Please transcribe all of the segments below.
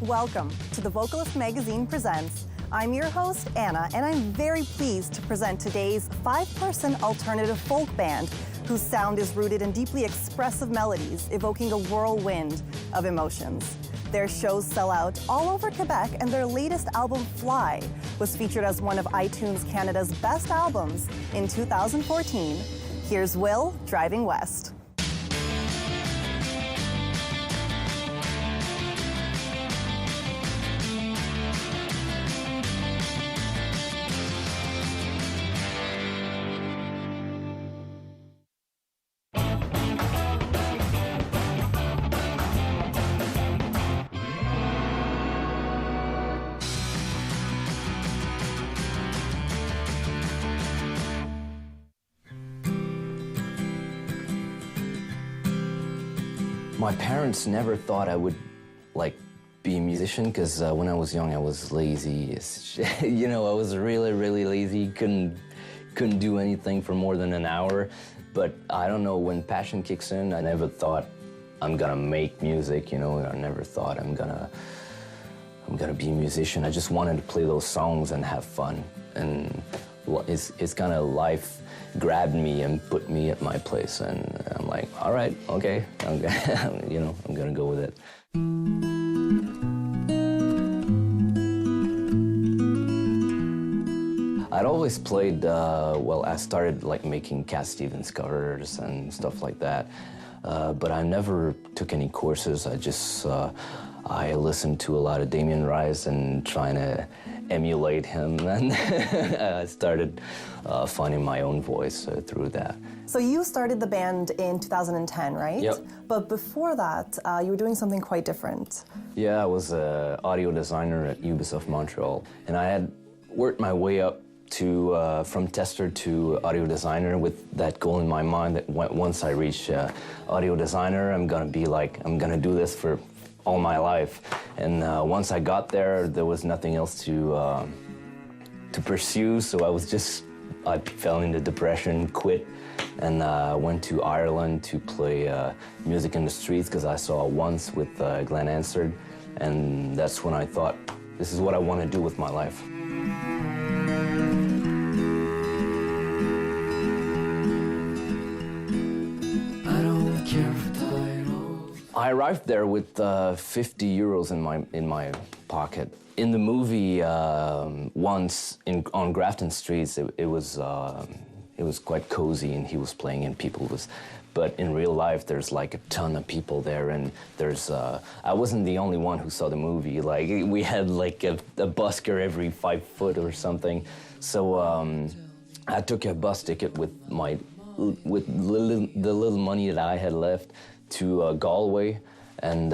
Welcome to The Vocalist Magazine Presents. I'm your host, Anna, and I'm very pleased to present today's five-person alternative folk band whose sound is rooted in deeply expressive melodies, evoking a whirlwind of emotions. Their shows sell out all over Quebec, and their latest album, Fly, was featured as one of iTunes Canada's best albums in 2014. Here's Will, Driving West. My parents never thought I would, be a musician, because when I was young, I was lazy. You know, I was really, really lazy, couldn't do anything for more than an hour. But I don't know, when passion kicks in, I never thought I'm gonna make music, you know, I never thought I'm gonna be a musician. I just wanted to play those songs and have fun. And it's kind of life grabbed me and put me at my place, and I'm like, all right, okay, I'm gonna go with it. I'd always played, I started making Cat Stevens covers and stuff like that, but I never took any courses. I listened to a lot of Damien Rice and trying to emulate him, and I started finding my own voice through that. So you started the band in 2010, right? Yep. But before that, you were doing something quite different. Yeah, I was an audio designer at Ubisoft Montreal, and I had worked my way up to from tester to audio designer with that goal in my mind that once I reach audio designer, I'm gonna do this for all my life. And once I got there, there was nothing else to pursue, so I fell into depression, quit, and went to Ireland to play music in the streets, because I saw Once with Glenn Hansard, and that's when I thought, this is what I want to do with my life. I arrived there with 50 euros in my pocket. In the movie, Once on Grafton Streets, it was quite cozy, and he was playing, and but in real life, there's a ton of people there, and I wasn't the only one who saw the movie. We had a busker every 5 foot or something. So I took a bus ticket with the little money that I had left to Galway, and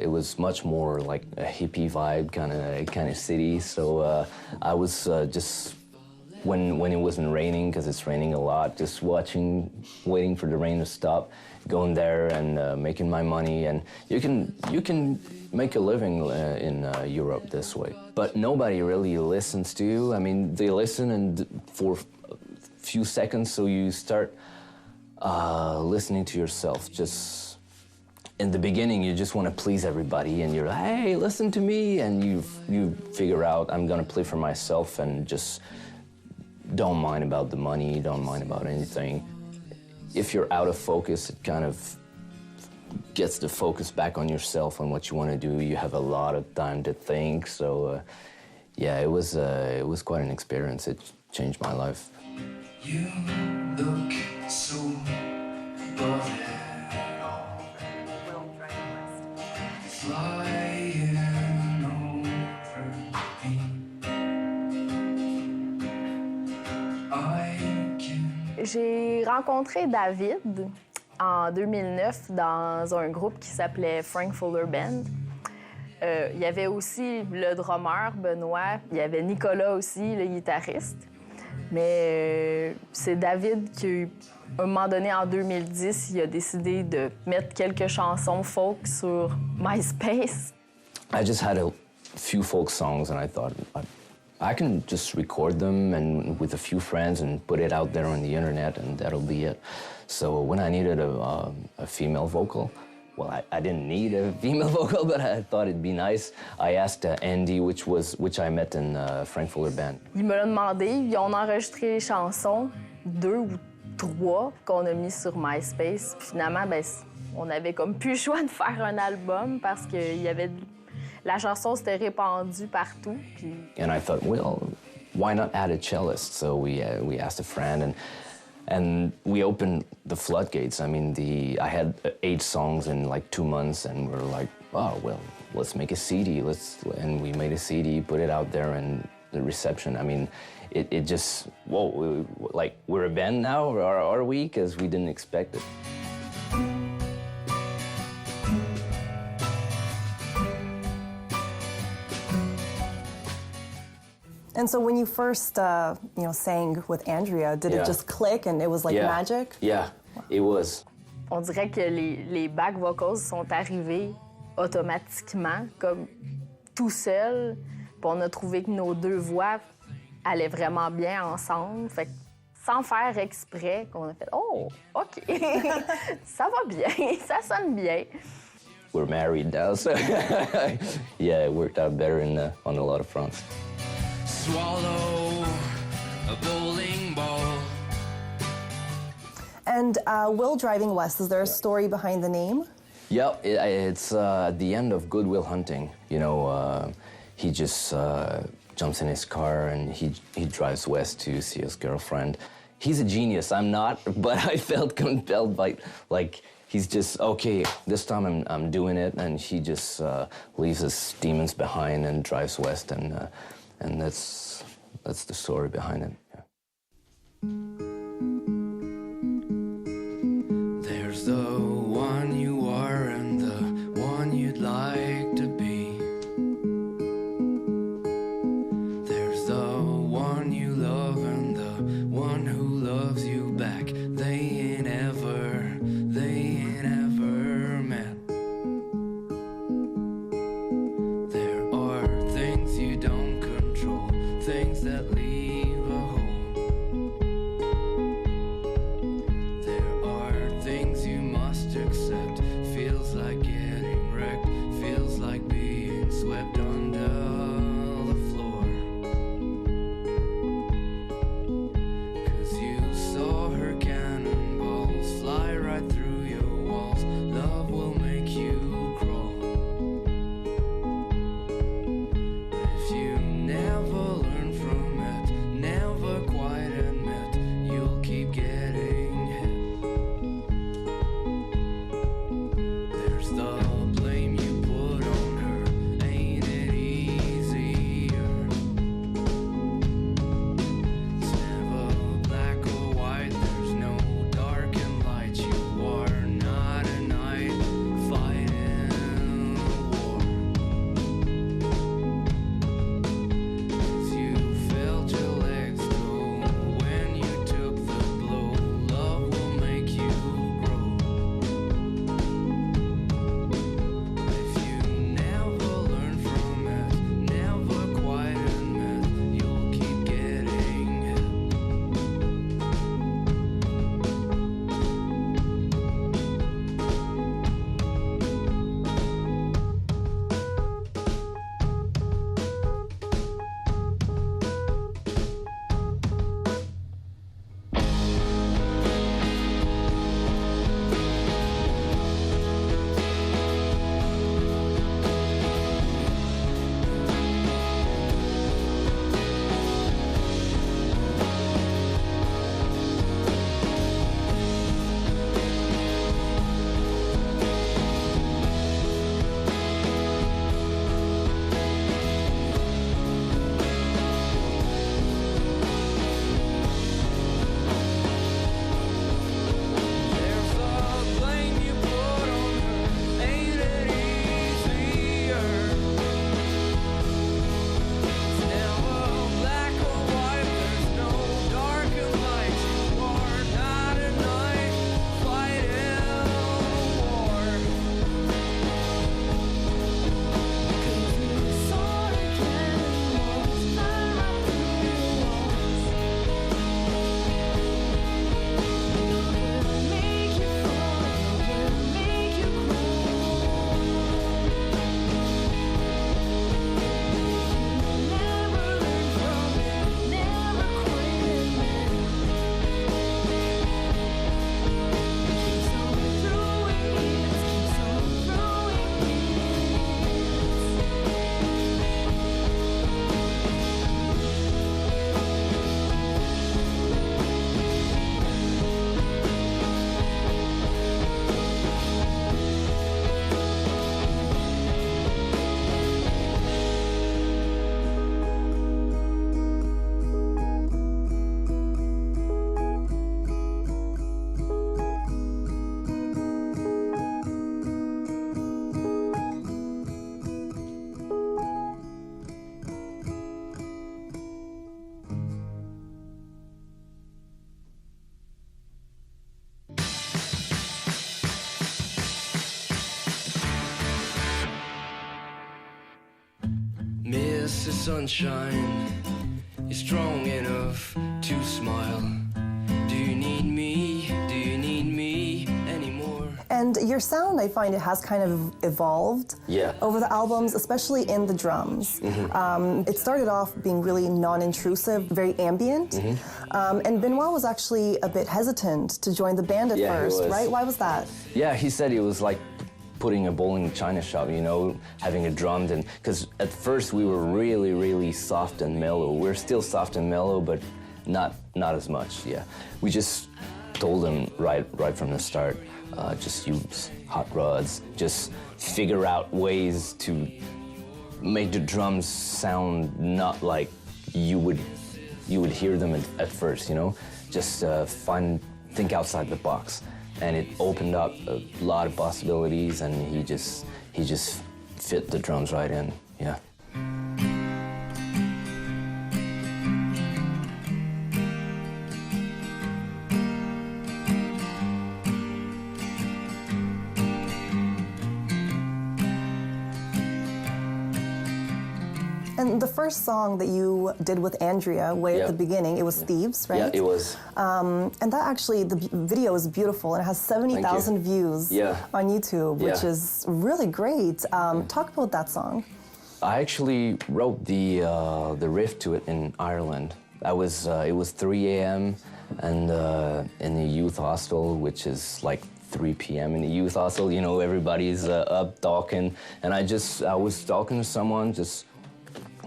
it was much more like a hippie vibe kind of city. So I was just when it wasn't raining, because it's raining a lot, just waiting for the rain to stop, going there and making my money. And you can make a living in Europe this way, but nobody really listens to you. I mean, they listen and for a few seconds, so you start listening to yourself. Just in the beginning, you just want to please everybody, and you're like, hey, listen to me, and you figure out, I'm gonna play for myself, and just don't mind about the money, don't mind about anything. If you're out of focus, it kind of gets the focus back on yourself, on what you want to do. You have a lot of time to think. So yeah, it was quite an experience. It changed my life. You look so bothered. Flying over me. J'ai rencontré David en 2009 dans un groupe qui s'appelait Frank Fuller Band. Il y avait aussi le drummer, Benoît. Il y avait Nicolas aussi, le guitariste. Mais c'est David qui, à un moment donné, en 2010, il a décidé de mettre quelques chansons folk sur MySpace. I just had a few folk songs, and I thought, I can just record them and with a few friends and put it out there on the internet, and that'll be it. So when I needed a female vocal, well, I didn't need a female vocal, but I thought it'd be nice. I asked Andy, which I met in Frank Fuller Band. Il me l'a demandé, on a enregistré les chansons, 2 ou 3 qu'on a mis sur MySpace. Puis finalement, ben, on avait comme plus le choix de faire un album parce que la chanson s'était répandue partout. Puis... And I thought, well, why not add a cellist? So we asked a friend, and we opened the floodgates. I mean, I had 8 songs in like 2 months, and we're like, oh, well, let's make a CD. And we made a CD, put it out there, and the reception, I mean, it just, whoa, like, we're a band now, or are we? Because we didn't expect it. And so when you first, sang with Andrea, did it just click and it was like magic? Yeah, it was. On dirait que les back vocals sont arrivés automatiquement, comme tout seul. Puis on a trouvé que nos 2 voix allaient vraiment bien ensemble. Fait que sans faire exprès, qu'on a fait « Oh, OK, ça va bien, ça sonne bien ». We're married now, so yeah, it worked out better on a lot of fronts. Swallow a bowling ball. And Will Driving West, is there a story behind the name? Yeah, it's at the end of Good Will Hunting. You know, he just jumps in his car and he drives west to see his girlfriend. He's a genius. I'm not, but I felt compelled by, like, he's just, okay, this time I'm doing it, and he just leaves his demons behind and drives west, and that's the story behind it. Yeah. There's the one you are and the one you'd like to be. There's the one you love and the one who loves you back. They ain't ever met. There are things you don't control, things that leave a hole. There are things you must accept. Feels like getting wrecked, feels like being swept under the floor. 'Cause you saw her cannonballs fly right through your walls. Love will make you crawl. If you never learn from it, Mr. Sunshine, you're strong enough to smile. Do you need me? Do you need me anymore? And your sound, I find it has kind of evolved over the albums, especially in the drums. It started off being really non-intrusive, very ambient. And Benoit was actually a bit hesitant to join the band at first, right? Why was that? Yeah, he said it was like putting a bowl in a china shop, you know, having a drum. And because at first we were really, really soft and mellow. We're still soft and mellow, but not as much. Yeah, we just told him right from the start, just use hot rods, just figure out ways to make the drums sound not like you would hear them at first, you know, just think outside the box. And it opened up a lot of possibilities, and he just fit the drums right in, yeah. And the first song that you did with Andrea way at the beginning, it was Thieves, right? Yeah, it was. And that actually, the video is beautiful, and it has 70,000 views on YouTube, which is really great. Talk about that song. I actually wrote the riff to it in Ireland. It was 3 a.m. and in the youth hostel, which is like 3 p.m. in the youth hostel. You know, everybody's up talking, and I was talking to someone, just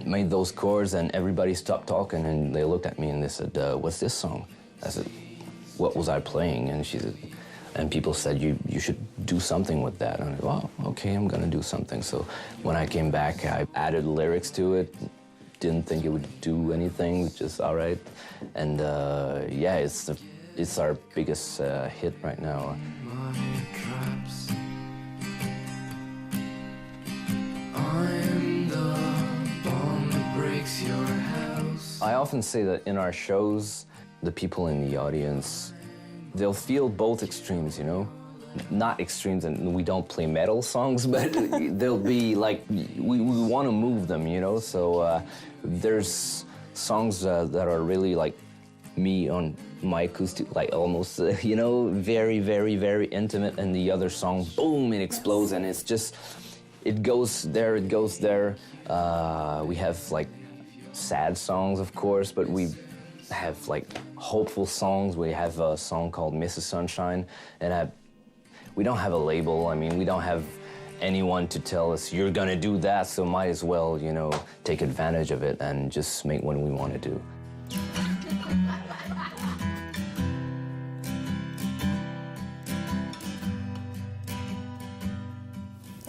made those chords, and everybody stopped talking, and they looked at me and they said, "What's this song?" I said, "What was I playing?" And she said, and people said, "You should do something with that." And I said, "Well, okay, I'm gonna do something." So when I came back, I added lyrics to it. Didn't think it would do anything, just all right. And yeah, it's our biggest hit right now. I often say that in our shows, the people in the audience, they'll feel both extremes, you know? Not extremes, and we don't play metal songs, but they'll be like, we want to move them, you know? So there's songs that are really like me on my acoustic, like almost, you know, very, very, very intimate, and the other song, boom, it explodes, and it's just, it goes there, it goes there. We have like sad songs, of course, but we have like hopeful songs. We have a song called Mrs. Sunshine, and we don't have a label. I mean, we don't have anyone to tell us, you're gonna do that, so might as well, you know, take advantage of it and just make what we want to do.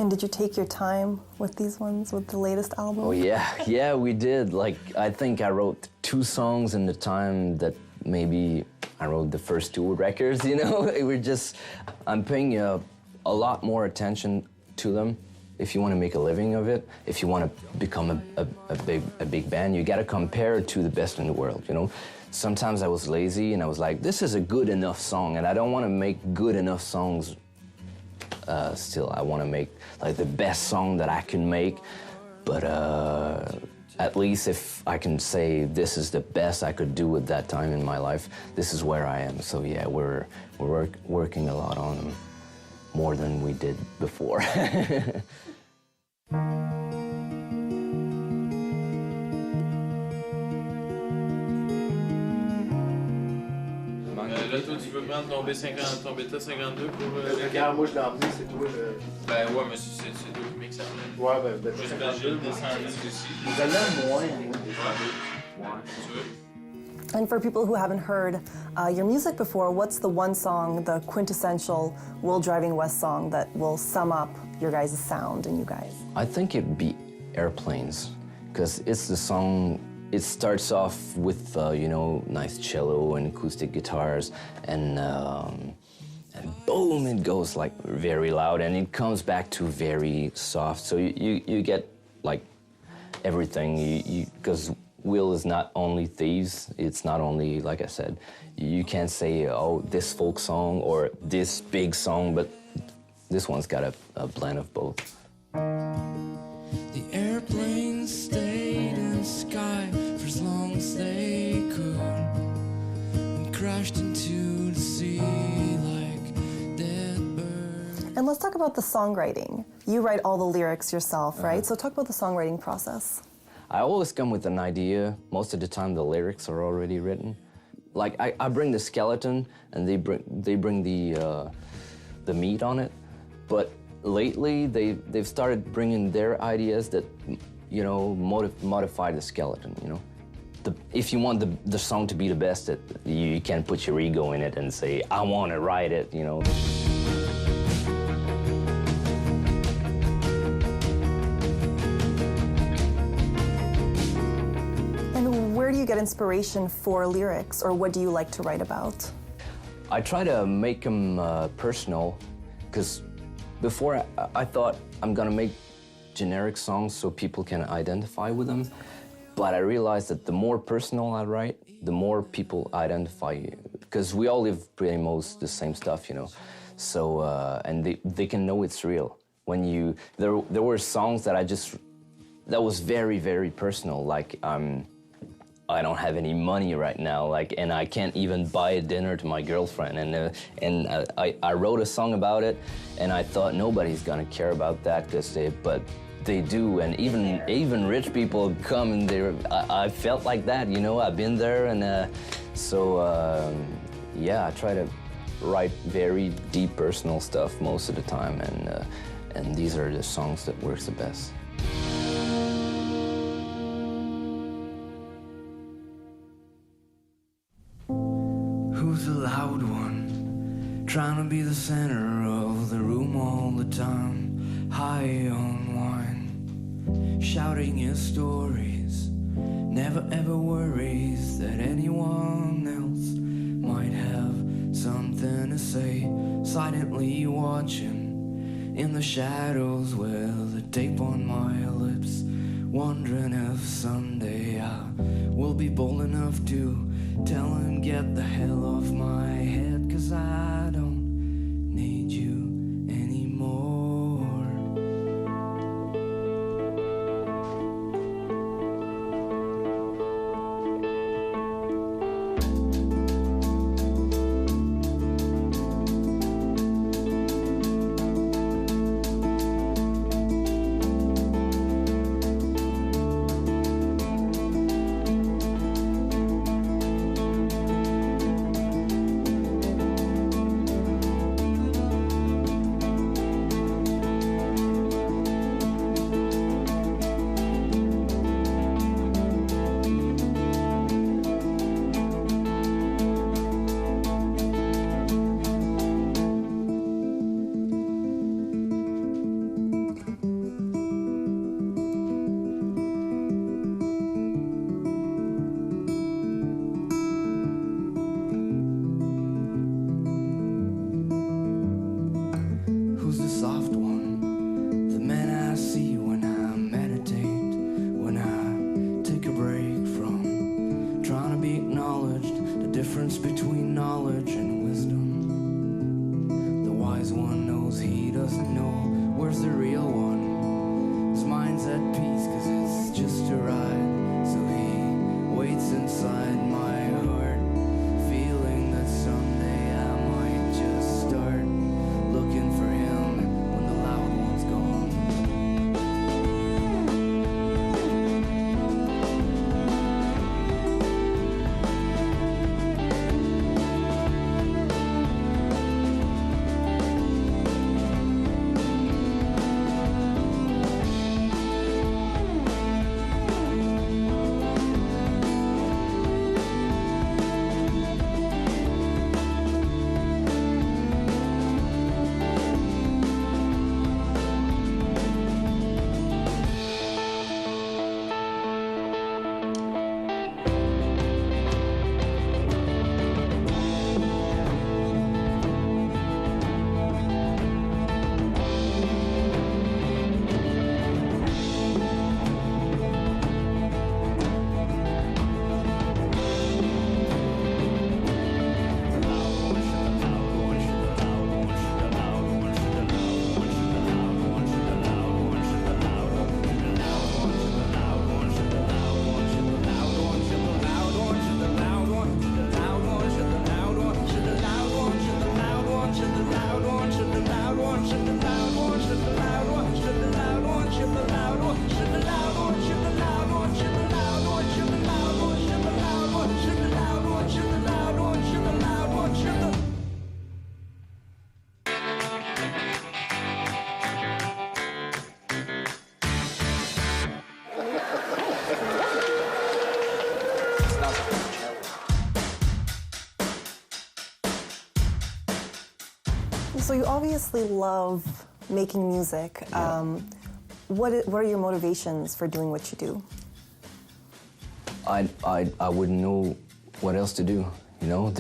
And did you take your time with these ones, with the latest album? Oh yeah, we did. Like, I think I wrote 2 songs in the time that maybe I wrote the first 2 records, you know? I'm paying a lot more attention to them. If you want to make a living of it, if you want to become a big band, you gotta compare it to the best in the world, you know? Sometimes I was lazy and I was like, this is a good enough song, and I don't want to make good enough songs still. I want to make like the best song that I can make, but at least if I can say this is the best I could do at that time in my life, this is where I am. So yeah, we're working a lot on them, more than we did before. Là, toi, tu veux prendre ton bêta 52 pour... Regarde, moi, je l'ai emmené, c'est toi le... Ben ouais, mais c'est toi qui mixes après. Ouais, ben, bêta Juste 52. Gilles descendu ici. Vous allez à moins, Tu veux? And for people who haven't heard your music before, what's the one song, the quintessential Will Driving West song that will sum up your guys' sound and you guys? I think it'd be Airplanes, because it's the song. It starts off with, you know, nice cello and acoustic guitars, and boom, it goes like very loud, and it comes back to very soft. So you get like everything, because Will is not only Thieves, it's not only, like I said, you can't say, oh, this folk song or this big song, but this one's got a blend of both. The airplanes stay about the songwriting. You write all the lyrics yourself, right? So talk about the songwriting process. I always come with an idea. Most of the time, the lyrics are already written. Like I bring the skeleton, and they bring the meat on it. But lately, they've started bringing their ideas that, you know, modify the skeleton. You know, if you want the song to be the best, you can't put your ego in it and say, I want to write it. You know. Where do you get inspiration for lyrics, or what do you like to write about? I try to make them personal, because before I thought I'm gonna make generic songs so people can identify with them, but I realized that the more personal I write, the more people identify, because we all live pretty much the same stuff, you know. So and they can know it's real. When there were songs that that was very, very personal, like I don't have any money right now, like, and I can't even buy a dinner to my girlfriend, and I wrote a song about it, and I thought nobody's gonna care about that, but they do, and even rich people come and I felt like that, you know. I've been there, and yeah, I try to write very deep personal stuff most of the time, and these are the songs that works the best. Who's the loud one, trying to be the center of the room all the time, high on wine, shouting his stories, never ever worries that anyone else might have something to say, silently watching in the shadows with the tape on my lips, wondering if someday I will be bold enough to tell him, get the hell off my head, 'cause I don't need you anymore. So you obviously love making music. What are your motivations for doing what you do? I wouldn't know what else to do. You know,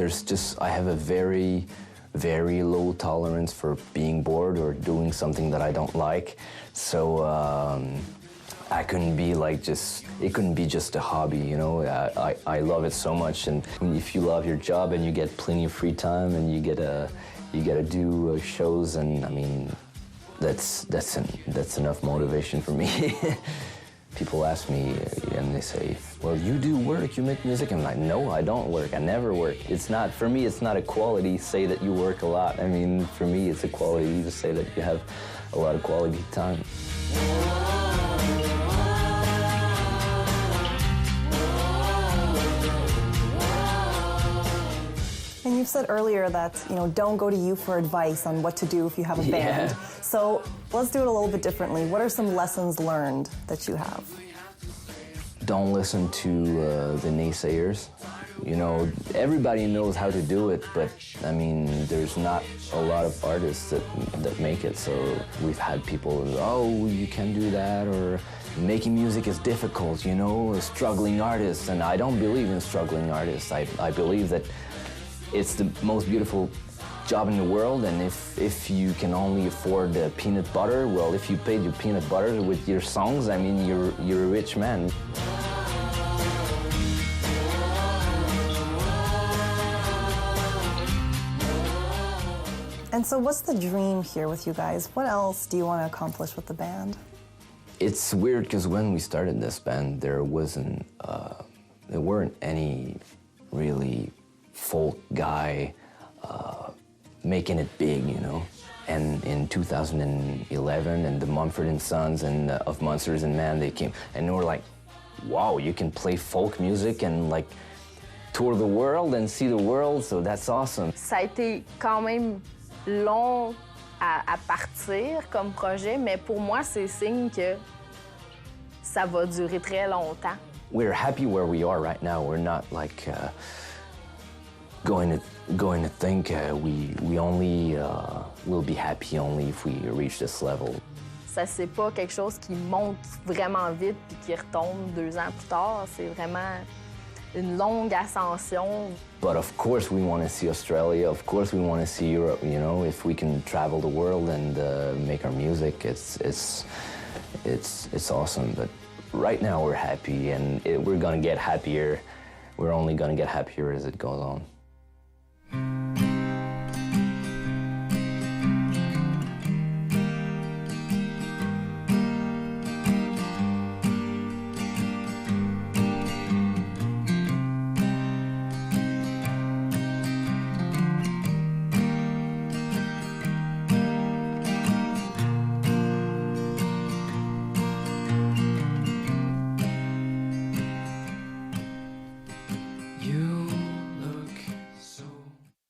I have a very, very low tolerance for being bored or doing something that I don't like. So I couldn't be it couldn't be just a hobby, you know. I love it so much, and if you love your job and you get plenty of free time and you get to do shows, and I mean, that's enough motivation for me. People ask me and they say, well, you do work, you make music. I'm like, no, I don't work, I never work. For me, it's not a quality, say that you work a lot. I mean, for me, it's a quality to say that you have a lot of quality time. And you've said earlier that, you know, don't go to you for advice on what to do if you have a band. So let's do it a little bit differently. What are some lessons learned that you have? Don't listen to the naysayers. You know, everybody knows how to do it, but I mean, there's not a lot of artists that make it. So we've had people, oh, you can't do that, or making music is difficult, you know, struggling artists. And I don't believe in struggling artists. I believe that it's the most beautiful job in the world, and if you can only afford the peanut butter, well, if you paid your peanut butter with your songs, I mean, you're a rich man. And so what's the dream here with you guys? What else do you want to accomplish with the band? It's weird because when we started this band, there weren't any really folk guy making it big, you know. And in 2011, and the Mumford & Sons and of Monsters and Men, they came, and they were like, wow, you can play folk music and like tour the world and see the world, so that's awesome. Ça a été quand même long à partir comme projet, mais pour moi, c'est signe que ça va durer très longtemps. We're happy where we are right now. We're not like going to think we only will be happy only if we reach this level. Ça, c'est pas quelque chose qui monte vraiment vite puis qui retombe 2 ans plus tard. C'est vraiment une longue ascension. But of course we want to see Australia. Of course we want to see Europe. You know, if we can travel the world and make our music, it's awesome. But right now we're happy, and we're gonna get happier. We're only gonna get happier as it goes on.